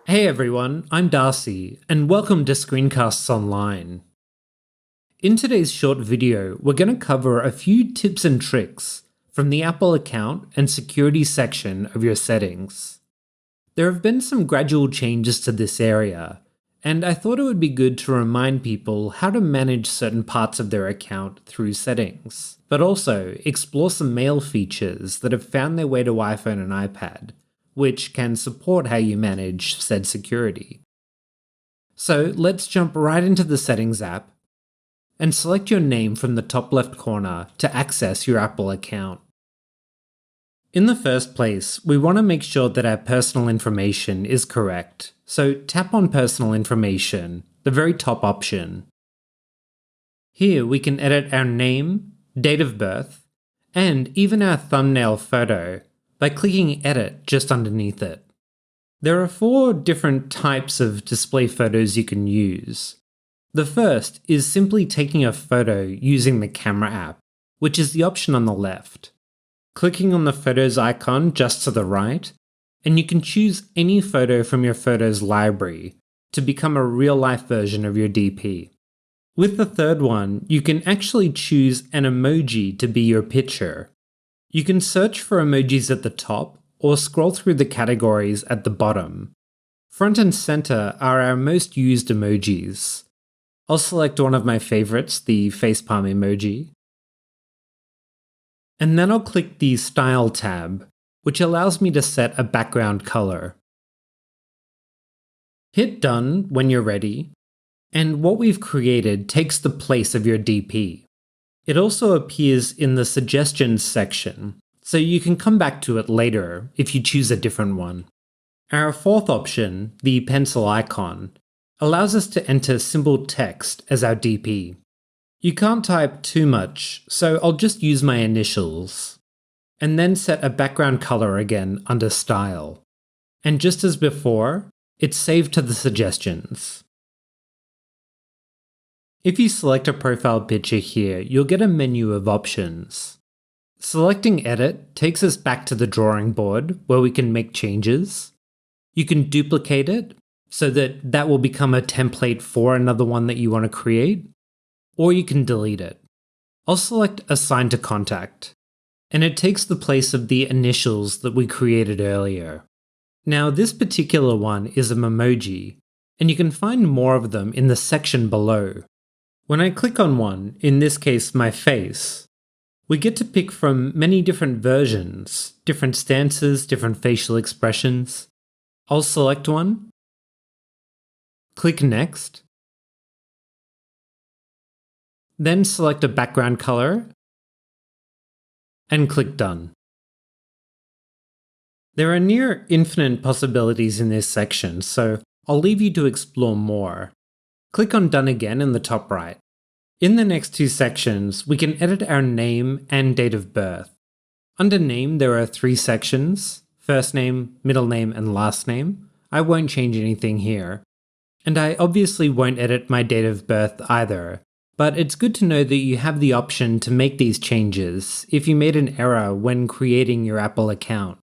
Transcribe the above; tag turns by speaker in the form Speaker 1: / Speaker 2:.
Speaker 1: Hey everyone, I'm Darcy, and welcome to Screencasts Online. In today's short video, we're going to cover a few tips and tricks from the Apple account and security section of your settings. There have been some gradual changes to this area, and I thought it would be good to remind people how to manage certain parts of their account through settings, but also explore some mail features that have found their way to iPhone and iPad, which can support how you manage said security. So let's jump right into the Settings app and select your name from the top left corner to access your Apple account. In the first place, we want to make sure that our personal information is correct, so tap on Personal Information, the very top option. Here we can edit our name, date of birth, and even our thumbnail photo by clicking Edit just underneath it. There are 4 different types of display photos you can use. The first is simply taking a photo using the Camera app, which is the option on the left. Clicking on the Photos icon just to the right, and you can choose any photo from your Photos library to become a real-life version of your DP. With the third one, you can actually choose an emoji to be your picture. You can search for emojis at the top or scroll through the categories at the bottom. Front and center are our most used emojis. I'll select one of my favorites, the facepalm emoji. And then I'll click the Style tab, which allows me to set a background color. Hit Done when you're ready, and what we've created takes the place of your DP. It also appears in the Suggestions section, so you can come back to it later if you choose a different one. Our fourth option, the pencil icon, allows us to enter simple text as our DP. You can't type too much, so I'll just use my initials, and then set a background color again under Style. And just as before, it's saved to the Suggestions. If you select a profile picture here, you'll get a menu of options. Selecting Edit takes us back to the drawing board where we can make changes. You can duplicate it so that will become a template for another one that you want to create, or you can delete it. I'll select Assign to Contact, and it takes the place of the initials that we created earlier. Now this particular one is a memoji, and you can find more of them in the section below. When I click on one, in this case my face, we get to pick from many different versions, different stances, different facial expressions. I'll select one, click Next, then select a background color, and click Done. There are near infinite possibilities in this section, so I'll leave you to explore more. Click on Done again in the top right. In the next 2 sections, we can edit our name and date of birth. Under Name, there are 3 sections: first name, middle name, and last name. I won't change anything here. And I obviously won't edit my date of birth either, but it's good to know that you have the option to make these changes if you made an error when creating your Apple account.